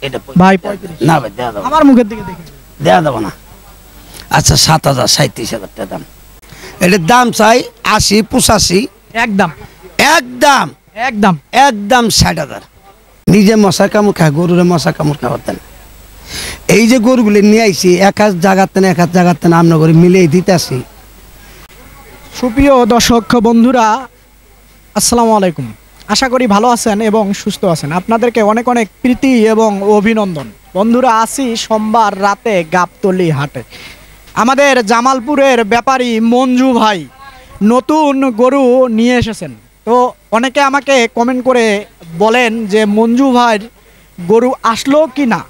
এটা ভাই 35 না ভাই দেয়া দাও আমার মুখের দিকে দেখে দেয়া দাও না। আচ্ছা 7,000 37,000 টাকা দাম। এটার দাম চাই 80 85। একদম একদম একদম একদম 60,000। নিজে মশা কামড় খায়, গরুরে মশা কামড় খাওয়াতেন। এই যে গরুগুলি নিয়ে আইছি এক হাত জাগাতেন এক হাত জাগাতেন আমরা করে মিলিয়ে দিতেছি। সুপ্রিয় দর্শক বন্ধুরা, আসসালামু আলাইকুম। আশা করি ভালো আছেন এবং সুস্থ আছেন। আপনাদেরকে অনেক অনেক প্রীতি এবং অভিনন্দন। বন্ধুরা, আসি সোমবার রাতে গাবতলী হাটে। আমাদের জামালপুরের ব্যাপারী মঞ্জু ভাই নতুন গরু নিয়ে এসেছেন। তো অনেকে আমাকে কমেন্ট করে বলেন যে মঞ্জু ভাইয়ের গরু আসলো কি না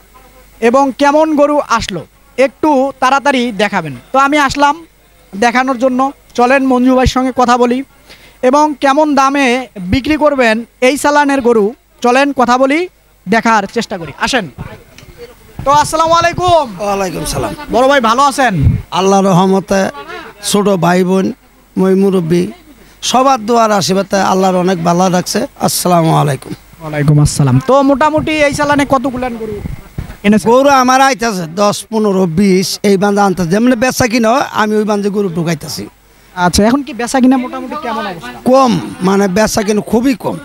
এবং কেমন গরু আসলো, একটু তাড়াতাড়ি দেখাবেন। তো আমি আসলাম দেখানোর জন্য। চলেন মঞ্জু ভাইয়ের সঙ্গে কথা বলি এবং কেমন দামে বিক্রি করবেন এই চালানের গরু, চলেন কথা বলি, দেখার চেষ্টা করি। আসেন। তো আসসালামু আলাইকুম। ওয়ালাইকুম সালাম। বড় ভাই ভালো আছেন? আল্লাহ রহমতে ছোট ভাই বোন মই মুরব্বী সবার দোয়ার আশীর্বাদে আল্লাহর অনেক ভালো রাখছে। আসসালামু আলাইকুম। ওয়ালাইকুম আসসালাম। তো মোটামুটি এই চালানে কতগুলান গরু এনেছে? গরু আমার আইতেছে 10 15 20 এই বান্ধে আনতেছে। যেমন বেচা কিনা আমি ওই বান্ধে গরু ঢুকাইতেছি। আচ্ছা, এখন কি বেচা কিনা মোটামুটি কেমন অবস্থা? কম, মানে বেচা কিনা খুবই কম।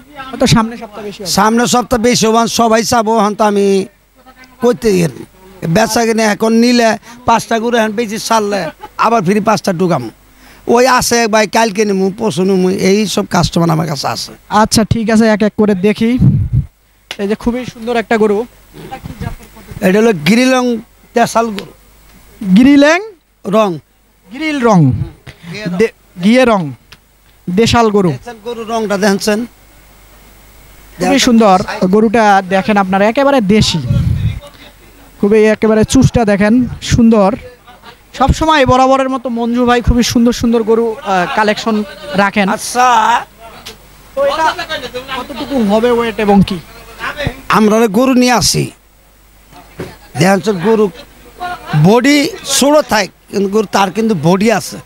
তো সামনে সপ্তাহ বেশি হবে। সামনের সপ্তাহ বেশি হবান সবাই চাবো। হন তো আমি করতে বেচা কিনে এখন নিলে 5টা গরু এখন বেশি ছাড়লে আবার ফিরি 5টা ঢুকাম। ওই আছে ভাই কালকে নিমু পশু নিমু, এই সব কাস্টমার আমার কাছে আছে। আচ্ছা ঠিক আছে, এক এক করে দেখি। এই যে খুবই সুন্দর একটা গরু, এটা হলো গিরিলং দেশাল গরু। গ্রিলেং রং গ্রিল রং, গিয়ে রং, দেশাল গরু। দেশাল গরু রংটা দেখছেন খুবই সুন্দর গরুটা, দেখেন আপনারা, একেবারে দেশি, খুবই একেবারে চুষটা দেখেন, সুন্দর। সব সময় বরাবরের মতো মঞ্জু ভাই খুবই সুন্দর সুন্দর গরু কালেকশন রাখেন। আচ্ছা তো এটা কতটুকু হবে ওয়েট এবং কি? আমরা গরু নিয়ে আসি দেখছেন গরু বডি ছোট থাক কিন্তু গরু তার কিন্তু বডি আছে,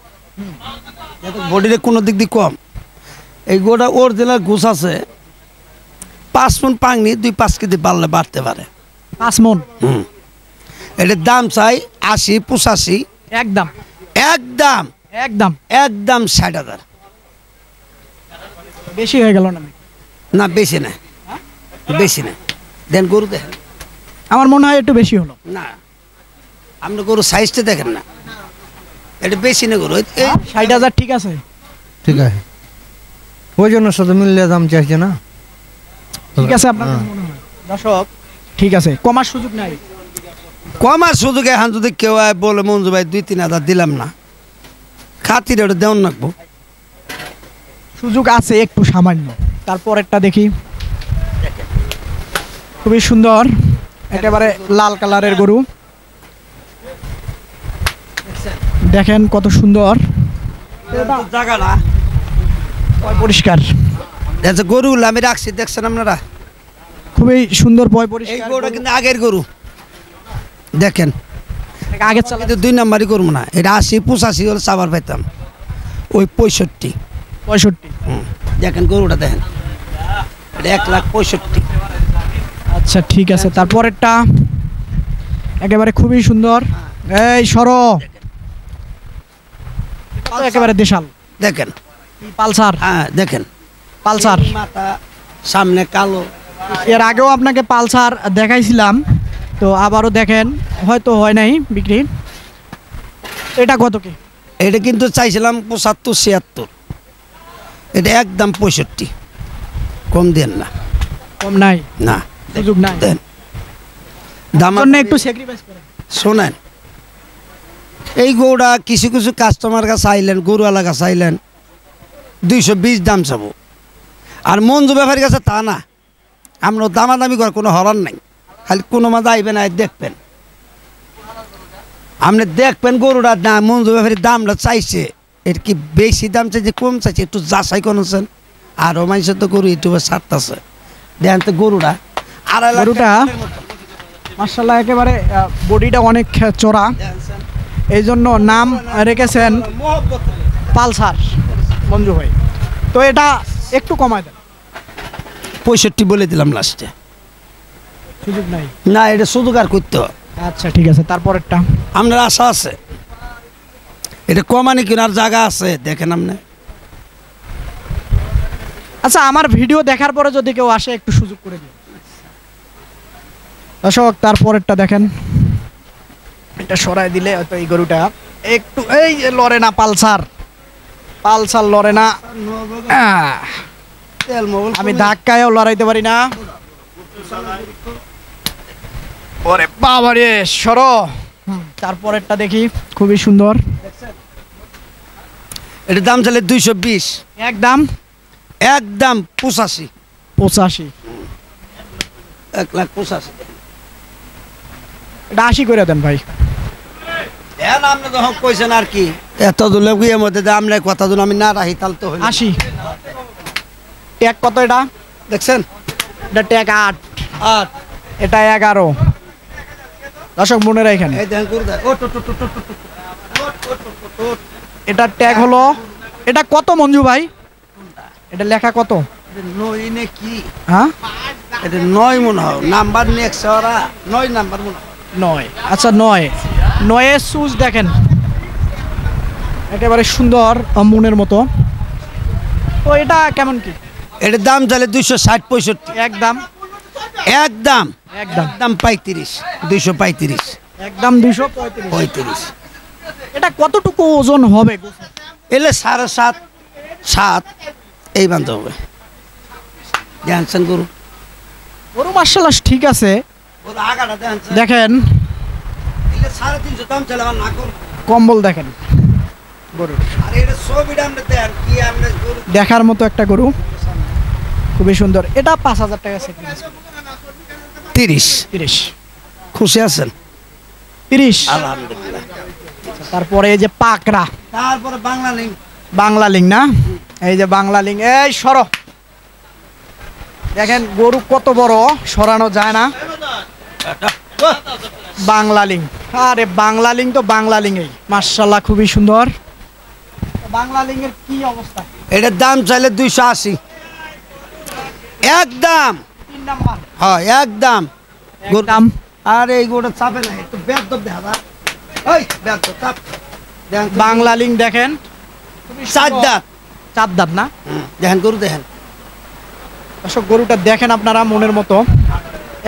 বডিরে কোনো দিক দিয়ে কম। এই গরুটা অরিজিনাল ঘুষ আছে 5 মণ পাংনি 2-5 কেজি বাড়লে বাড়তে পারে। 5 মণ। এটার দাম চাই 80 85। একদম একদম একদম একদম 60,000। বেশি হয়ে গেল না? না বেশি না, বেশি না। দেন গরু দেখেন। আমার মনে হয় একটু বেশি হলো। না আপনি গরু সাইজটা দেখেন না, এটা বেশি না গরু। 60,000 ঠিক আছে? ঠিক আছে, ওই জন্য সাথে মিললে দাম চাইছে না। ঠিক আছে আপনাদের মনে হয়? দর্শক ঠিক আছে, কমার সুযোগ নাই? কমার সুযোগ এখন যদি কেউ বলে মঞ্জু ভাই 2-3 হাজার দিলাম না, খাতির ওটা দেওয়ান রাখবো। সুযোগ আছে একটু সামান্য। তারপরেরটা দেখি, খুবই সুন্দর, একেবারে লাল কালারের গরু, দেখেন কত সুন্দর, জায়গাটা পরিষ্কার। গরুগুলো আমি রাখছি দেখছেন আপনারা, খুবই সুন্দর, এই পরিষ্কার। গরুটা কিন্তু আগের গরু দেখেন, আগে কিন্তু 2 নাম্বারই করবো না। এটা 80 85 হলে চাবার পাইতাম, ওই 65। 65। দেখেন গরুটা দেখেন, এটা 1,65,000। আচ্ছা ঠিক আছে, তারপরেরটা একেবারে খুবই সুন্দর। এই সরো, একেবারে দেশাল। দেখেন পালসার। হ্যাঁ দেখেন পালসার মাথা সামনে কালো। এর আগেও আপনাকে পালসার দেখাইছিলাম, তো আবারও দেখেন, হয়তো হয় নাই বিক্রি। এটা কত কি? এটা কিন্তু চাইছিলাম 75 76, এটা একদম 65। কম দেন না? কম নাই, না সুযোগ নাই। দেন দাম একটু স্যাক্রিফাইস করেন। শোনেন, এই গরুটা কিছু কিছু কাস্টমার কাছে আইলেন, গরুওয়ালা কাছে আইলেন 220 দাম চাবো, আর মঞ্জু ব্যাপারীর কাছে তা না। আমরা দামাদামি করার কোনো হরান নাই, খালি কোনো মাঝে আইবেন আর দেখবেন, আপনি দেখবেন গরুটা না মঞ্জু ব্যাপারীর দামটা চাইছে, এর কি বেশি দাম চাইছে কম চাইছে একটু যাচাই করেছেন। আরও মানুষের তো গরু ইউটিউবে ছাড়তেছে, দেখেন তো গরুটা। আর গরুটা মাশাআল্লাহ একেবারে বডিটা অনেক চড়া, এই জন্য নাম রেখেছেন পালসার মঞ্জু ভাই। তো এটা একটু কমায় দেন। 65 বলে দিলাম লাস্টে। সুযোগ নাই। না, এটা সুযোগ আর করতে হয়। আচ্ছা ঠিক আছে, তারপরেরটা। আপনার আশা আছে এটা কমানি কেনার জায়গা আছে, দেখেন আপনি। আচ্ছা, আমার ভিডিও দেখার পরে যদি কেউ আসে একটু সুযোগ করে দিন দর্শক। তারপরেরটা দেখেন, এটা সরাই দিলে হয়তো এই গরুটা একটু এই যে লড়ে না, পালসার পালসার লড়ে না। তেল মোবাইল আমি ধাক্কায়ও লড়াইতে পারি না। ওরে বাবা রে, সরো। তারপরেরটা দেখি, খুবই সুন্দর। এটার দাম চাইলে 220, একদম একদম 85, 85। 1,85,000। এটা 80 করে দেন ভাই। দেন আপনি যখন কইছেন আর কি, এত দূরে গিয়ে মধ্যে আমরা কথা দিন আমি না রাখি তাহলে তো হইল। 80। ট্যাগ কত এটা? দেখছেন, এটা ট্যাগ 8, আর এটা 11। দর্শক মনে রাখেন, এই দেখেন করে দেন। ও টো টো টো টো টো টো। এটা ট্যাগ হলো, এটা কত মঞ্জু ভাই? এটা লেখা কত? এটা 9 নে কি? হ্যাঁ, এটা 9 মনে হয়, নাম্বার নিয়ে 9 নাম্বার মনে হয়। 9। আচ্ছা 9 এর সুজ দেখেন, একেবারে সুন্দর মনের মতো। তো এটা কেমন কি? এটার দাম চাইলে 260-65, একদম একদম একদম একদম 35, 235, একদম 235। 35। এটা কতটুকু ওজন হবে? এলে 7.5, 7 এই বান্ধব হবে। জানছেন গরু গরু মার্শাল্লাহ ঠিক আছে। ওর আগাটা জানছেন, দেখেন এলে 350 দাম চাইলে আমার না করব। কম্বল দেখেন গরুর, আর এটা ছবিটা আমরা দেন কি আমরা গরু দেখার মতো একটা গরু, খুবই সুন্দর। এটা 5,000 টাকা সেট। 30। 30। খুশি আছেন? 30। আলহামদুলিল্লাহ। তারপরে এই যে পাকড়া, তারপরে বাংলা নেই। বাংলা লিং না, এই যে বাংলা লিং। এই সরো, দেখেন গরু কত বড়, সরানো যায় না। বাংলা লিং, আরে বাংলা লিং তো বাংলা লিং, এই মাশাআল্লাহ খুবই সুন্দর। বাংলা লিং এর কি অবস্থা? এটার দাম চাইলে 280, একদম। 3 নাম্বার হ্যাঁ একদম। একদম। আর এই গোটা চাপে না, একটু বেদ দেখা যায়। ওই বেদ চাপ দেখেন তো। বাংলা লিং দেখেন, 4 দাঁত। 4 দাঁত না? দেখেন গরু দেখেন। দর্শক গরুটা দেখেন আপনারা মনের মতো,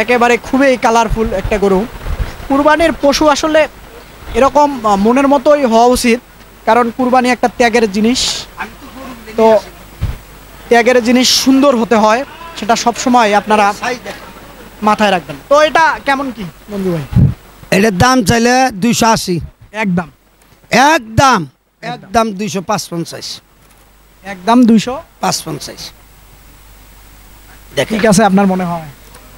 একেবারে খুবই কালারফুল একটা গরু। কুরবানির পশু আসলে এরকম মনের মতোই হওয়া উচিত, কারণ কুরবানি একটা ত্যাগের জিনিস। তো ত্যাগের জিনিস সুন্দর হতে হয়, সেটা সব সময় আপনারা মাথায় রাখবেন। তো এটা কেমন কি বন্ধু ভাই? এটার দাম চাইলে 280, একদম একদম একদম 255, একদম 255। দেখেন ঠিক আছে, আপনার মনে হয়?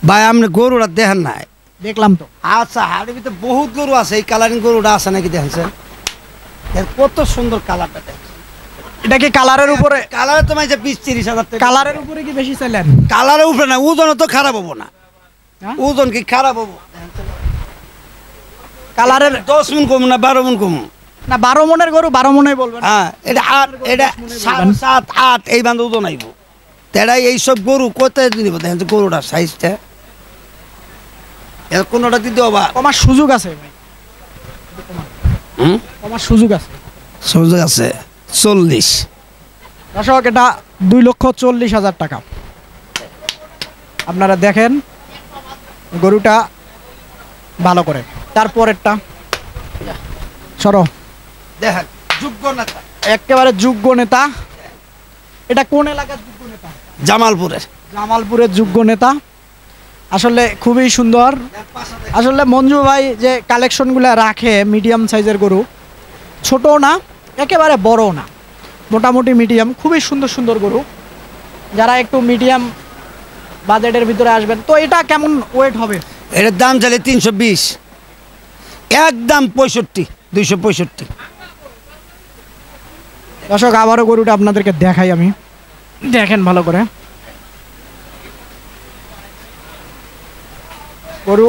ভাই আপনি গরুটা দেখেন নাই? দেখলাম তো। আচ্ছা, হাড়ির ভিতরে বহুত গরু আছে, এই কালারিং গরুটা আছে নাকি দেখেন? কত সুন্দর কালারটা দেখেন। এটা কি কালারের উপরে? কালারে তো মাইছে 20-30 হাজার টাকা। কালারের উপরে কি বেশি চাইলেন? কালারে উপরে না, ওজন তো খারাপ হবো না। হ্যাঁ? ওজন কি খারাপ হবো? কালারের 10 মণ কম না 12 মণ কম। না, 12 মনের গরু 12 মনেই বলবেন। হ্যাঁ, এটা 8, এটা 7, 8 এই বান্ধব ওজন আইব। তেড়াই এইসব গরু কোথায় নিব? দেখেন যে গরুটার সাইজটা, এর কোনোটা দিতে হবে। কমার সুযোগ আছে ভাই, কমার সুযোগ আছে। সুযোগ আছে 40। দর্শক এটা 2,40,000 টাকা। আপনারা দেখেন গরুটা ভালো করে। তারপরেরটা সরো, দেখেন যোগ্য নেতা, একেবারে যোগ্য নেতা। এটা কোন এলাকার যোগ্য নেতা? জামালপুরের। জামালপুরের যোগ্য নেতা। আসলে খুবই সুন্দর। আসলে মঞ্জু ভাই যে কালেকশনগুলো রাখে, মিডিয়াম সাইজের গরু, ছোটও না একেবারে বড়ও না, মোটামুটি মিডিয়াম, খুবই সুন্দর সুন্দর গরু। যারা একটু মিডিয়াম বাজেটের ভিতরে আসবেন, তো এটা কেমন ওয়েট হবে? এটার দাম চাইলে 320, একদম 65, 265। দর্শক আবারও গরুটা আপনাদেরকে দেখাই আমি, দেখেন ভালো করে। গরু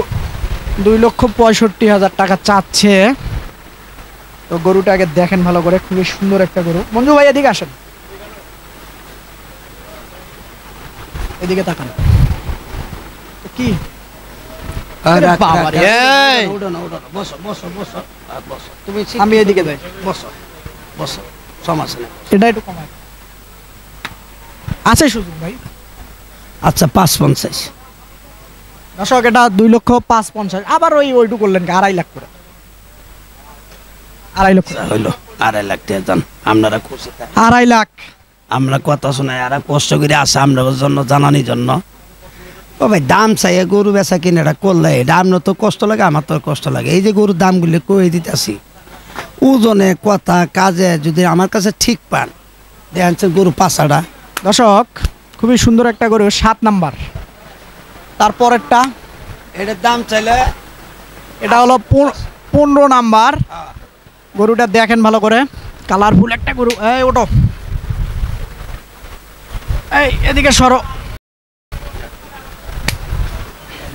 2,65,000 টাকা চাচ্ছে। তো গরুটা আগে দেখেন ভালো করে, খুবই সুন্দর একটা গরু। মঞ্জু ভাই এদিকে আসেন, এদিকে তাকান। তো কি আরে বাবা রে, এই। ওঠো না, বসো বসো বসো বসো তুমি আমি এদিকে যাই। বসো বসো, সমস্যা নেই। এটা একটু কমাই আছে সুযোগ ভাই। আচ্ছা 550। দর্শক এটা 2,05,50,000, আবার ওইটু করলেন কি 2.5 লাখ করে, 2.5 লক্ষ টাকা। হইলো 2.5 লাখ টাকা দেন, আপনারা খুশি থাকেন। 2.5 লাখ। আমরা কথা শোনাই, আর কষ্ট করে আসে আমরা জন্য, জানানির জন্য। ও ভাই দাম চাই গরু বেচা কিনাটা করলে, এটা আপনার তো কষ্ট লাগে, আমার তো কষ্ট লাগে। এই যে গরুর দামগুলো কয়ে দিতেছি, ওজনে কথা কাজে যদি আমার কাছে ঠিক পান, দেখেন গরু পাঁচাটা। দর্শক খুবই সুন্দর একটা গরু, 7 নাম্বার। তারপরেরটা এটার দাম চাইলে এটা হলো 15 নাম্বার। গরুটা দেখেন ভালো করে, কালারফুল একটা গরু। এই ওটো, এই এদিকে সরো।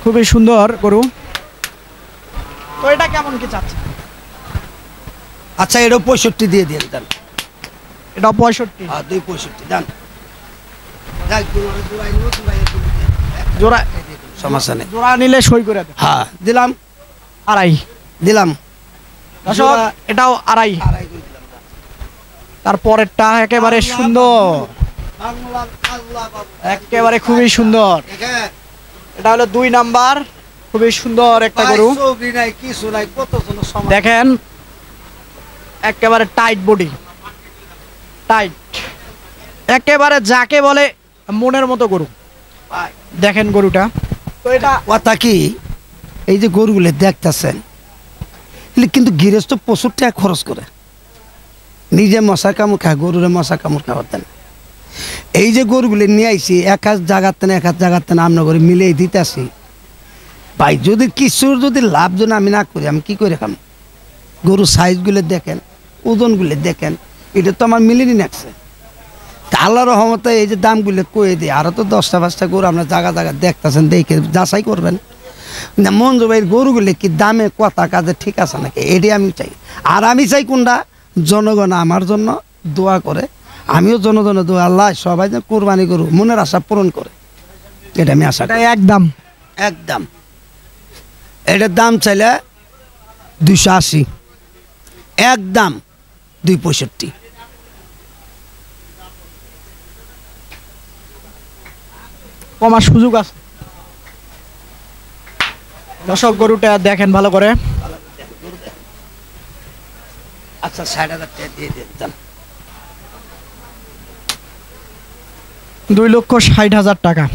খুবই সুন্দর গরু। তো এটা কেমন কি চাচ্ছে? আচ্ছা এটাও 65 দিয়ে দিয়ে দেন। এটা 65। 265 দেন। যাক, জোড়াই নিবো, জোড়াই একটু দিয়ে দেন। জোড়া সমস্যা নেই। জোড়া নিলে সই করে দেন। হ্যাঁ দিলাম 2.5। দিলাম। দর্শক জোড়া এটাও 2.5। 2.5 করে দিলাম। তারপরেরটা একেবারে সুন্দর, একেবারে খুবই সুন্দর। দেখেন, এটা হলো 2 নাম্বার, খুবই সুন্দর একটা গরু। ভাই, সবরি নাই, কিছু নাই, কত জন সমাজ। দেখেন একেবারে টাইট বডি, টাইট, একেবারে যাকে বলে মনের মতো গরু। ভাই, দেখেন গরুটা। তো এটা কথা কি, এই যে গরুগুলো দেখতেছেন, কিন্তু গৃহস্থ প্রচুর টাকা খরচ করে, নিজে মশা কামড় খায়, গরুরে মশা কামড় খাওয়াতেন। এই যে গরুগুলো নিয়ে আইসি, এক হাত জাগাতেন এক হাত জাগাতেন, আমরা করে মিলিয়ে দিতেছি। ভাই যদি কিছুর যদি লাভ যদি আমি না করি, আমি কি করে খাম? গরুর সাইজগুলো দেখেন, ওজনগুলো দেখেন, এটা তো আমার মিলিয়ে রাখছে। তা আল্লাহর রহমতে এই যে দামগুলো কয়ে দিই, আরও তো 10টা-5টা গরু আমরা জায়গা জায়গা দেখতেছেন, দেখে যাচাই করবেন না মঞ্জু ভাইয়ের গরুগুলো কি দামে কথা কাজে ঠিক আছে নাকি, এটাই আমি চাই। আর আমি চাই কোনটা, জনগণ আমার জন্য দোয়া করে, আমিও জনগণের দোয়া, আল্লাহ সবাই যেন কোরবানি গরু মনের আশা পূরণ করে, এটা আমি আশা এটা করি। একদম একদম এটার দাম চাইলে 280, একদম 265। কমার সুযোগ আছে। দর্শক গরুটা দেখেন ভালো করে। আচ্ছা 60,000 টাকা দিয়ে দিতাম। 2,60,000 টাকা।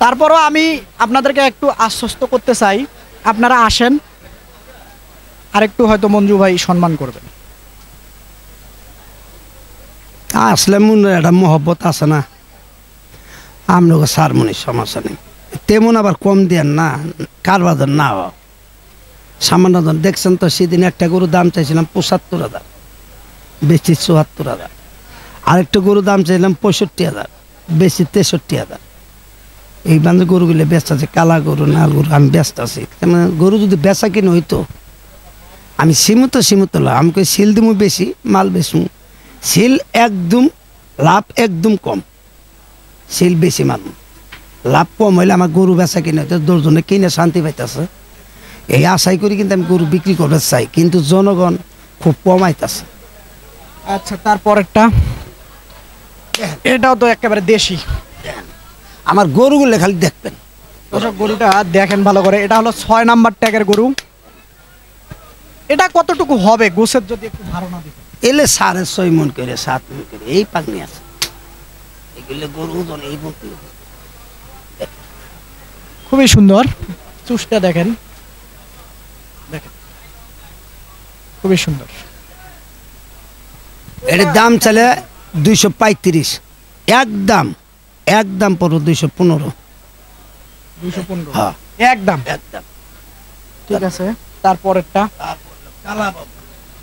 তারপরও আমি আপনাদেরকে একটু আশ্বস্ত করতে চাই, আপনারা আসেন, আর একটু হয়তো মঞ্জু ভাই সম্মান করবেন। আসলে মনে একটা মহব্বত আছে না, আমরা সারমনির সমস্যা নেই, তেমন আবার কম দেন না, কারবাজার না হওয়া সামান্য দাম। দেখছেন তো সেদিন একটা গরু দাম চাইছিলাম 75,000, বেশি 74,000। আরেকটা গরু দাম চাইলাম 65,000, বেশি 63,000। এই বান্ধব গরুগুলো ব্যস্ত আছে, কালা গরু নাল গরু আমি ব্যস্ত আছি। মানে গরু যদি বেচা কিনে হইতো, আমি সীমিত লাভ, আমাকে সিল দিমু বেশি, মাল বেচমু। সিল একদম লাভ একদম কম, সিল বেশি মানব, লাভ কম হইলে আমার গরু বেচা কিনে হইতো, 10 জনে কিনে শান্তি পাইতেছে। এই আশাই করি কিন্তু আমি গরু বিক্রি করতে চাই, কিন্তু জনগণ খুব কমাইতেছে। আচ্ছা তারপরেরটা, এটাও তো একেবারে দেশি। আমার গরুগুলো খালি দেখবেন। দর্শক গরুটা দেখেন ভালো করে, এটা হলো 6 নাম্বার ট্যাগের গরু। এটা কতটুকু হবে গোছের যদি একটু ধারণা দিতেন? এলে 6.5 মন করে 7 মন করে এই পাগনি আছে, এগুলো গরু ওজন এই মন করে। খুবই সুন্দর, চুষটা দেখেন, দেখেন খুবই সুন্দর। এটার দাম চলে 235, একদম একদম পড়ো 215। 215 হ্যাঁ একদম। একদম। ঠিক আছে, তারপরেরটা কালা বাবু,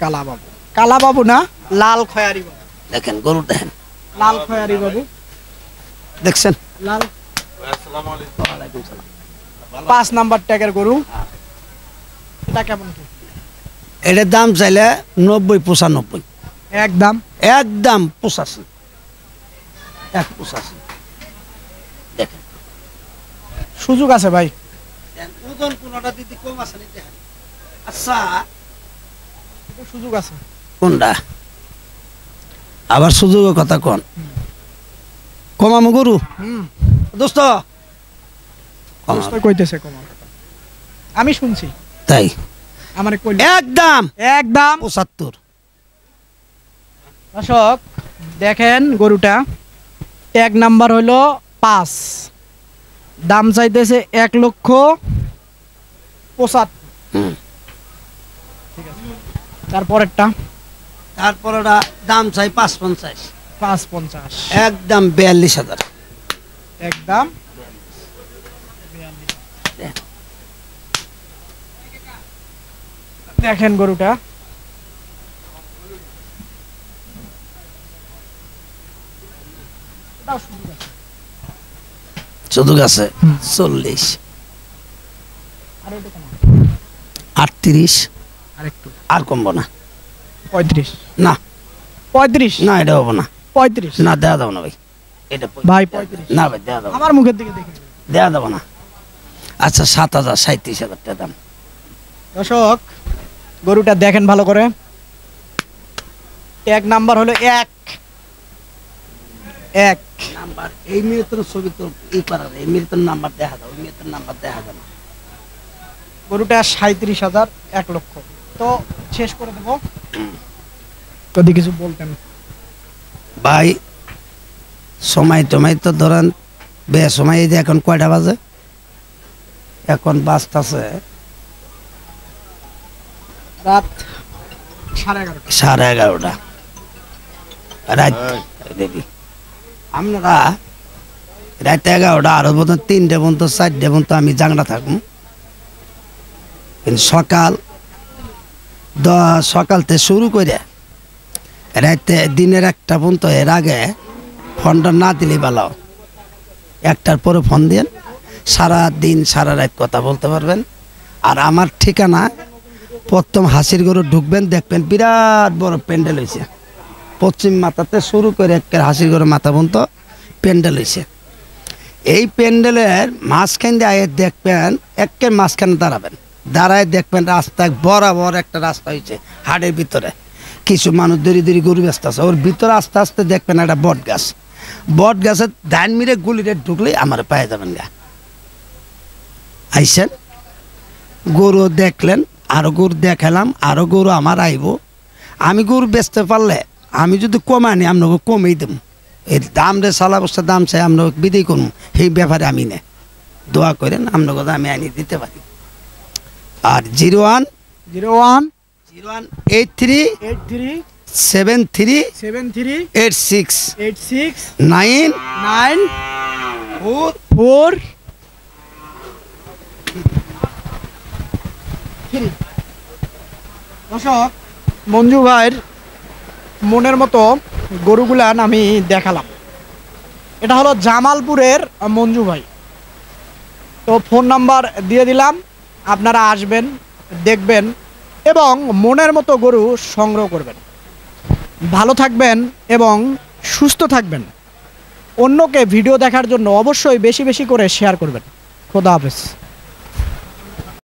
কালা বাবু। কালা বাবু না, লাল খয়ারি বাবু। দেখেন গরু দেখেন, লাল খয়ারি বাবু, দেখছেন। লাল। ওয়ালাইকুম সালাম। 5 নাম্বার ট্যাগের গরু। এটা কেমন কি? এটার দাম চাইলে 90-95, একদম একদম 85, 85। দেখেন সুযোগ আছে ভাই। ওজন কোনটা দিদি কম আছে নাকি দেখেন। আচ্ছা একটু সুযোগ আছে। কোনটা আবার সুযোগের কথা কোন কমামু গরু হুম দোস্ত কমাবো। দোস্ত কইতেছে কমার কথা। আমি শুনছি, তাই আমার কইল একদম একদম 75। দর্শক দেখেন গরুটা ট্যাগ নাম্বার হলো 5, দাম চাইতেছে 1,75,000। হুম। ঠিক আছে, তারপরেরটা তারপর ওটা দাম চাই 550, 550, একদম 42,000। একদম দেখেন গরুটা শুধু আছে 40, আর একটু কমাও, 38, আর একটু আর কমবো না 35, না 35, না এটা হবো না 35 না দেওয়া যাবো না ভাই এটা ভাই 35, না ভাই দেওয়া যাবো না, আমার মুখের দিকে দেখে। দেওয়া যাবো না। আচ্ছা 7,000, 37,000 টাকা দাম। দর্শক গরুটা দেখেন ভালো করে, ট্যাগ নাম্বার হলো 1 নাম্বার এই মেয়ে তোর ছবি তো এই করার এই মেয়ে তোর নাম্বার দেখা দাও, ওই মেয়ে তোর নাম্বার দেখা যাবে না। গরুটা 37,000, 1 লক্ষ। তো শেষ করে দেবো, যদি কিছু বলতেন। ভাই সময় টময় তো ধরেন বে সময় এই যে এখন কয়টা বাজে, এখন বাজতাছে রাত 11:30। 11:30 রাত দেখি আপনারা রাত 11টা আরো বোধ 3টে পর্যন্ত 4টে পর্যন্ত আমি জাংড়া থাকুন, কিন্তু সকাল থেকে শুরু করে রাতে দিনের 1টা পর্যন্ত এর আগে ফোনটা না দিলেই ভালো। 1টার পরে ফোন দিন, সারা দিন সারা রাত কথা বলতে পারবেন। আর আমার ঠিকানা প্রথম হাসির গরু ঢুকবেন, দেখবেন বিরাট বড় প্যান্ডেল হয়েছে, পশ্চিম মাথাতে শুরু করে একের হাসির গরু মাথা পর্যন্ত প্যান্ডেল হয়েছে। এই প্যান্ডেলের মাঝখান দিয়ে দেখবেন, একের মাঝখানে দাঁড়াবেন, দাঁড়ায় দেখবেন রাস্তা বরাবর একটা রাস্তা হয়েছে হাটের ভিতরে, কিছু মানুষ দড়ি গরু ব্যস্ত আছে, ওর ভিতরে আস্তে আস্তে দেখবেন একটা বট গাছ, বট গাছের ধান মিরে গুলিরে ঢুকলে আমার পায়ে যাবেন গা। আইসেন গরু দেখলেন, আরো গরু দেখালাম, আরো গরু আমার আইব। আমি গরু বেচতে পারলে আমি যদি কমানি আপনাকে কমেই দেব, এই দাম রে সালা বস্তা দাম চাই আমরা বিদায় করুন, সেই ব্যাপারে আমি নে দোয়া করেন আপনার কথা আমি আনি দিতে পারি। আর 01 83 73 73 86 86 9 9 4 4 3। দর্শক মঞ্জু ভাইয়ের মনের মতো গরুগুলান আমি দেখালাম। এটা হলো জামালপুরের মঞ্জু ভাই। তো ফোন নাম্বার দিয়ে দিলাম, আপনারা আসবেন, দেখবেন এবং মনের মতো গরু সংগ্রহ করবেন। ভালো থাকবেন এবং সুস্থ থাকবেন। অন্যকে ভিডিও দেখার জন্য অবশ্যই বেশি বেশি করে শেয়ার করবেন। খোদা হাফেজ।